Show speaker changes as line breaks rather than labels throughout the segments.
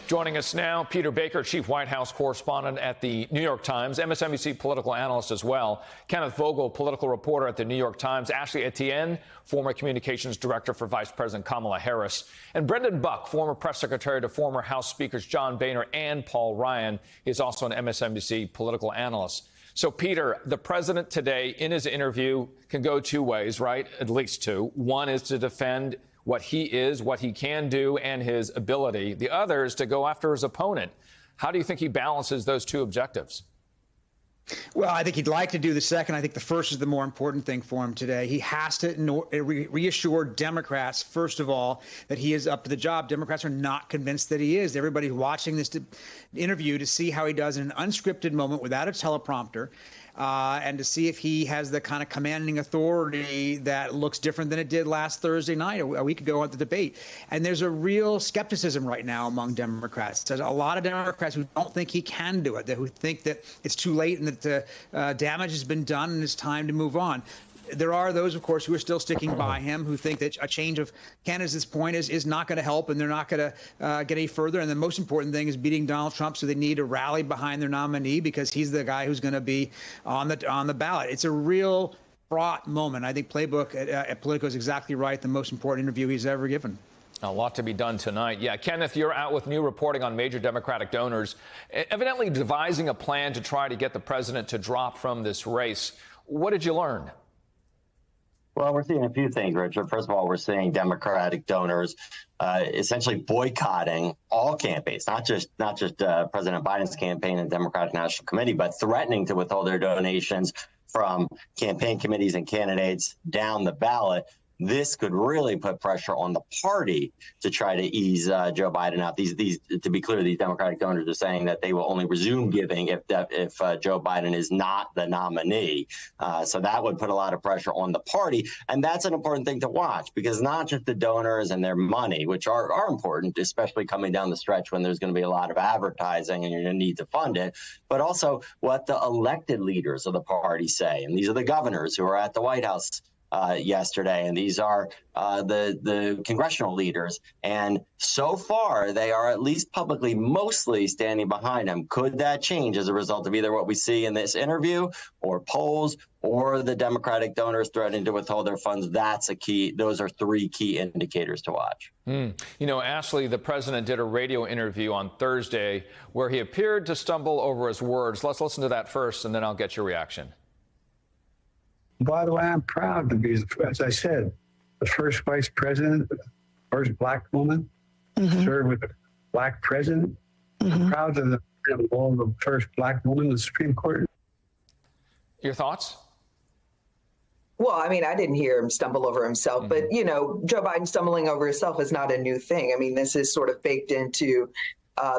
Joining us now, Peter Baker, chief White House correspondent at the New York Times, MSNBC political analyst as well, Kenneth Vogel, political reporter at the New York Times, Ashley Etienne, former communications director for Vice President Kamala Harris, and Brendan Buck, former press secretary to former House Speakers John Boehner and Paul Ryan. He's also an MSNBC political analyst. So, Peter, the president today in his interview can go two ways, right? At least two. One is to defend what he is, what he can do, and his ability. The other is to go after his opponent. How do you think he balances those two objectives?
Well, I think he'd like to do the second. I think the first is the more important thing for him today. He has to reassure Democrats, first of all, that he is up to the job. Democrats are not convinced that he is. Everybody's watching this interview to see how he does in an unscripted moment without a teleprompter. And to see if he has the kind of commanding authority that looks different than it did last Thursday night, a week ago at the debate. And there's a real skepticism right now among Democrats. There's a lot of Democrats who don't think he can do it, who think that it's too late and that damage has been done and it's time to move on. There are those, of course, who are still sticking by him, who think that a change of candidates at this point is not going to help and they're not going to get any further. And the most important thing is beating Donald Trump, so they need to rally behind their nominee because he's the guy who's going to be on the ballot. It's a real fraught moment. I think Playbook at Politico is exactly right. The most important interview he's ever given.
A lot to be done tonight. Yeah, Kenneth, you're out with new reporting on major Democratic donors, evidently devising a plan to try to get the president to drop from this race. What did you learn?
Well, we're seeing a few things, Richard. First of all, we're seeing Democratic donors essentially boycotting all campaigns, not just President Biden's campaign and Democratic National Committee, but threatening to withhold their donations from campaign committees and candidates down the ballot. This could really put pressure on the party to try to ease Joe Biden out. These, to be clear, these Democratic donors are saying that they will only resume giving if Joe Biden is not the nominee. So that would put a lot of pressure on the party. And that's an important thing to watch because not just the donors and their money, which are important, especially coming down the stretch when there's going to be a lot of advertising and you're going to need to fund it, but also what the elected leaders of the party say. And these are the governors who are at the White House yesterday, and these are the congressional leaders. And so far, they are at least publicly mostly standing behind him. Could that change as a result of either what we see in this interview or polls or the Democratic donors threatening to withhold their funds? That's a key. Those are three key indicators to watch.
You know, Ashley, the president did a radio interview on Thursday where he appeared to stumble over his words. Let's listen to that first, and then I'll get your reaction.
By the way, I'm proud to be, as I said, the first vice president, first black woman, served with a black president. I'm proud of the first black woman in the Supreme Court.
Your thoughts?
Well, I mean, I didn't hear him stumble over himself, but, you know, Joe Biden stumbling over himself is not a new thing. I mean, this is sort of baked into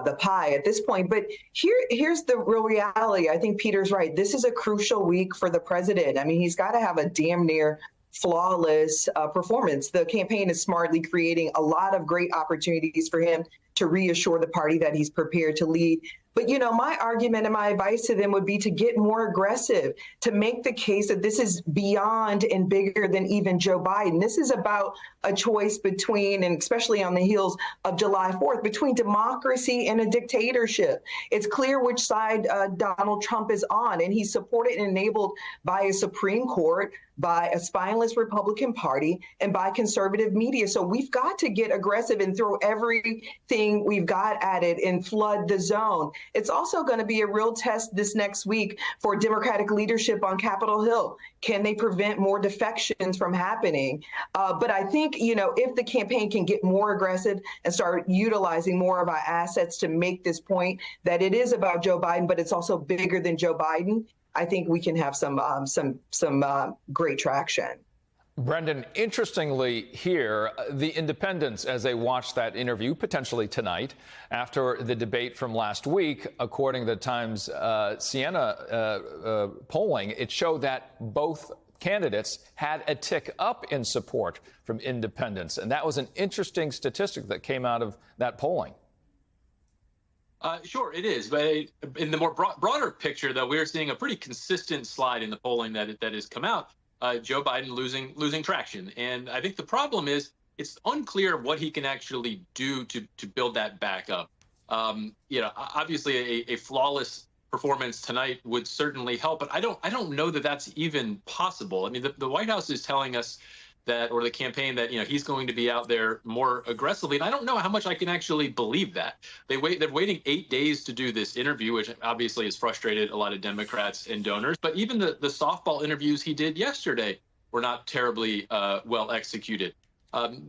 the pie at this point. But here's the real reality. I think Peter's right. This is a crucial week for the president. I mean, he's got to have a damn near flawless performance. The campaign is smartly creating a lot of great opportunities for him to reassure the party that he's prepared to lead. But, you know, my argument and my advice to them would be to get more aggressive, to make the case that this is beyond and bigger than even Joe Biden. This is about a choice between, and especially on the heels of July 4th, between democracy and a dictatorship. It's clear which side Donald Trump is on, and he's supported and enabled by a Supreme Court, by a spineless Republican Party, and by conservative media. So we've got to get aggressive and throw everything we've got at it and flood the zone. It's also going to be a real test this next week for Democratic leadership on Capitol Hill. Can they prevent more defections from happening? But I think, you know, if the campaign can get more aggressive and start utilizing more of our assets to make this point that it is about Joe Biden, but it's also bigger than Joe Biden, I think we can have some great traction.
Brendan, interestingly here, the independents, as they watch that interview potentially tonight after the debate from last week, according to the Times Siena polling, it showed that both candidates had a tick up in support from independents. And that was an interesting statistic that came out of that polling.
Sure, it is. But in the more broader picture, though, we're seeing a pretty consistent slide in the polling that has come out. Joe Biden losing traction. And I think the problem is it's unclear what he can actually do to build that back up. Obviously a flawless performance tonight would certainly help, but I don't know that that's even possible. I mean, the White House is telling us that, or the campaign, that he's going to be out there more aggressively, and I don't know how much I can actually believe that. They're waiting 8 days to do this interview, which obviously has frustrated a lot of Democrats and donors. But even the softball interviews he did yesterday were not terribly well executed.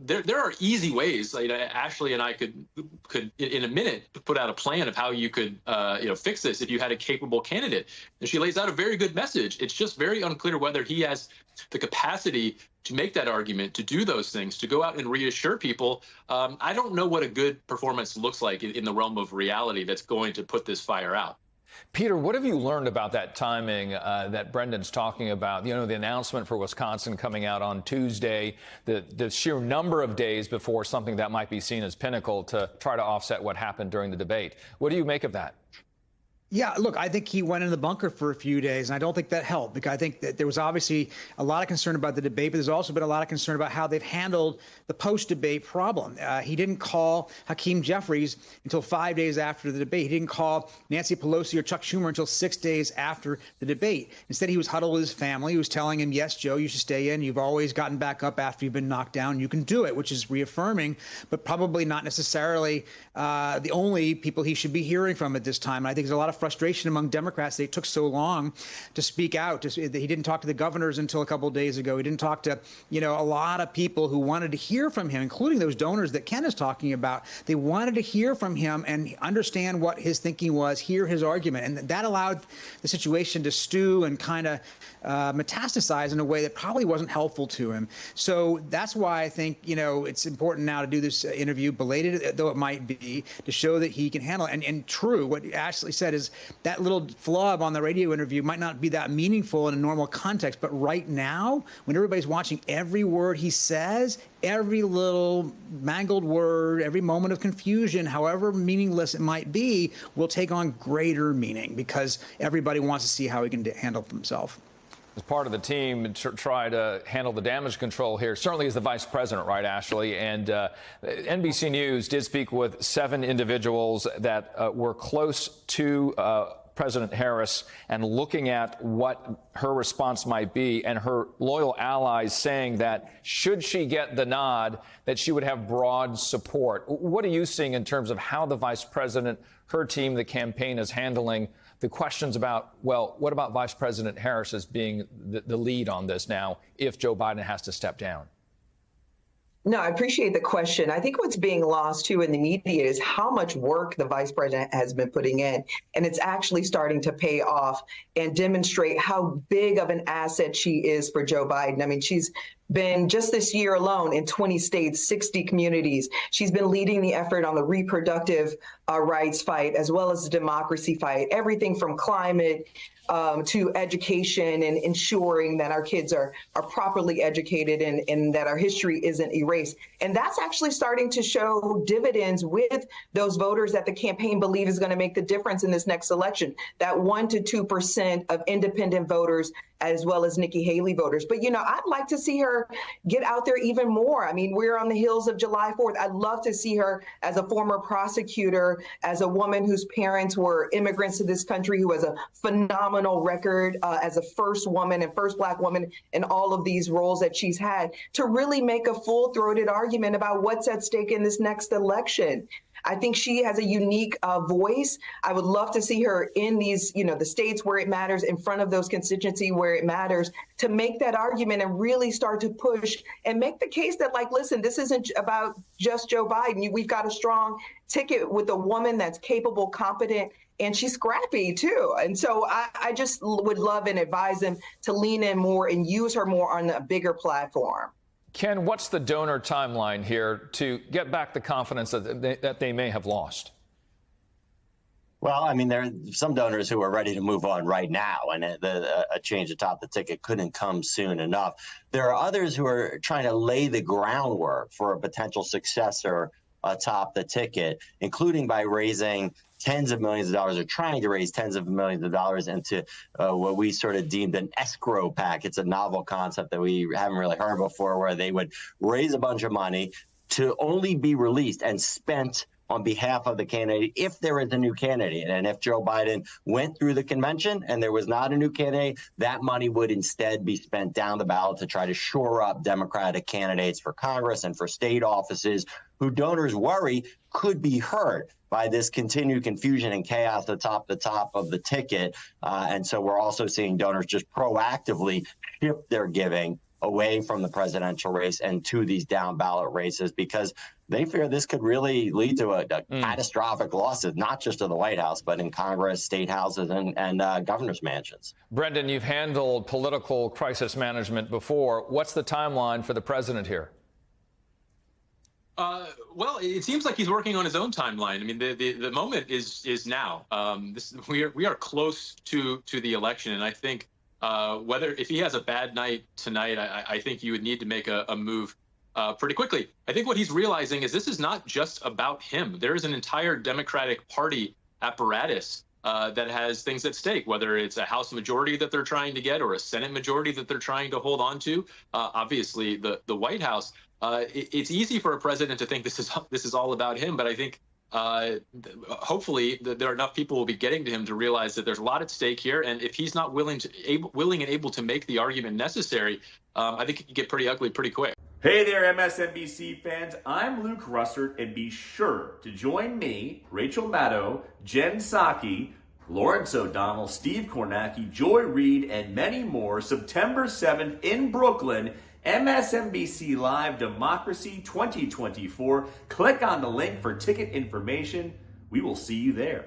There are easy ways. Ashley and I could in a minute put out a plan of how you could fix this if you had a capable candidate. And she lays out a very good message. It's just very unclear whether he has the capacity to make that argument, to do those things, to go out and reassure people. I don't know what a good performance looks like in the realm of reality that's going to put this fire out.
Peter, what have you learned about that timing that Brendan's talking about? The announcement for Wisconsin coming out on Tuesday, the sheer number of days before something that might be seen as pinnacle to try to offset what happened during the debate. What do you make of that?
Yeah, look, I think he went in the bunker for a few days, and I don't think that helped, because I think that there was obviously a lot of concern about the debate, but there's also been a lot of concern about how they've handled the post-debate problem. He didn't call Hakeem Jeffries until 5 days after the debate. He didn't call Nancy Pelosi or Chuck Schumer until 6 days after the debate. Instead, he was huddled with his family. He was telling him, yes, Joe, you should stay in. You've always gotten back up after you've been knocked down. You can do it, which is reaffirming, but probably not necessarily the only people he should be hearing from at this time. And I think there's a lot of frustration among Democrats that it took so long to speak out. He didn't talk to the governors until a couple of days ago. He didn't talk to, a lot of people who wanted to hear from him, including those donors that Ken is talking about. They wanted to hear from him and understand what his thinking was, hear his argument. And that allowed the situation to stew and kind of metastasize in a way that probably wasn't helpful to him. So that's why I think, it's important now to do this interview, belated though it might be, to show that he can handle it. And true, what Ashley said is that little flub on the radio interview might not be that meaningful in a normal context, but right now, when everybody's watching every word he says, every little mangled word, every moment of confusion, however meaningless it might be, will take on greater meaning because everybody wants to see how he can handle himself.
As part of the team to try to handle the damage control here, certainly as the vice president, right, Ashley? And NBC News did speak with 7 individuals that were close to President Harris and looking at what her response might be, and her loyal allies saying that should she get the nod, that she would have broad support. What are you seeing in terms of how the vice president, her team, the campaign is handling the questions about, well, what about Vice President Harris as being the lead on this now if Joe Biden has to step down?
No, I appreciate the question. I think what's being lost, too, in the media is how much work the vice president has been putting in. And it's actually starting to pay off and demonstrate how big of an asset she is for Joe Biden. I mean, she's been just this year alone in 20 states, 60 communities. She's been leading the effort on the reproductive rights fight, as well as the democracy fight, everything from climate to education and ensuring that our kids are properly educated and that our history isn't erased. And that's actually starting to show dividends with those voters that the campaign believe is going to make the difference in this next election, that 1 to 2% of independent voters, as well as Nikki Haley voters. But, I'd like to see her get out there even more. I mean, we're on the heels of July 4th. I'd love to see her as a former prosecutor, as a woman whose parents were immigrants to this country, who has a phenomenal record as a first woman and first Black woman in all of these roles that she's had, to really make a full-throated argument about what's at stake in this next election. I think she has a unique voice. I would love to see her in these, the states where it matters, in front of those constituencies where it matters, to make that argument and really start to push and make the case that, listen, this isn't about just Joe Biden. We've got a strong ticket with a woman that's capable, competent, and she's scrappy, too. And so I just would love and advise them to lean in more and use her more on a bigger platform.
Ken, what's the donor timeline here to get back the confidence that they may have lost?
Well, I mean, there are some donors who are ready to move on right now, and a change atop the ticket couldn't come soon enough. There are others who are trying to lay the groundwork for a potential successor atop the ticket, including by raising tens of millions of dollars, or trying to raise tens of millions of dollars into what we sort of deemed an escrow pack. It's a novel concept that we haven't really heard before, where they would raise a bunch of money to only be released and spent on behalf of the candidate if there is a new candidate. And if Joe Biden went through the convention and there was not a new candidate, that money would instead be spent down the ballot to try to shore up Democratic candidates for Congress and for state offices who donors worry could be hurt by this continued confusion and chaos atop the top of the ticket. And so we're also seeing donors just proactively shift their giving away from the presidential race and to these down ballot races because they fear this could really lead to a catastrophic losses, not just to the White House, but in Congress, state houses, and governor's mansions.
Brendan, you've handled political crisis management before. What's the timeline for the president here?
Well, it seems like he's working on his own timeline. I mean, the moment is now. We are close to the election, and I think if he has a bad night tonight, I think you would need to make a move pretty quickly. I think what he's realizing is this is not just about him. There is an entire Democratic Party apparatus that has things at stake, whether it's a House majority that they're trying to get or a Senate majority that they're trying to hold on to. Obviously, the White House. It's easy for a president to think this is all about him, but I think hopefully there are enough people will be getting to him to realize that there's a lot at stake here, and if he's not willing and able to make the argument necessary, I think it can get pretty ugly pretty quick.
Hey there, MSNBC fans. I'm Luke Russert, and be sure to join me, Rachel Maddow, Jen Psaki, Lawrence O'Donnell, Steve Kornacki, Joy Reid, and many more September 7th in Brooklyn. MSNBC Live Democracy 2024. Click on the link for ticket information. We will see you there.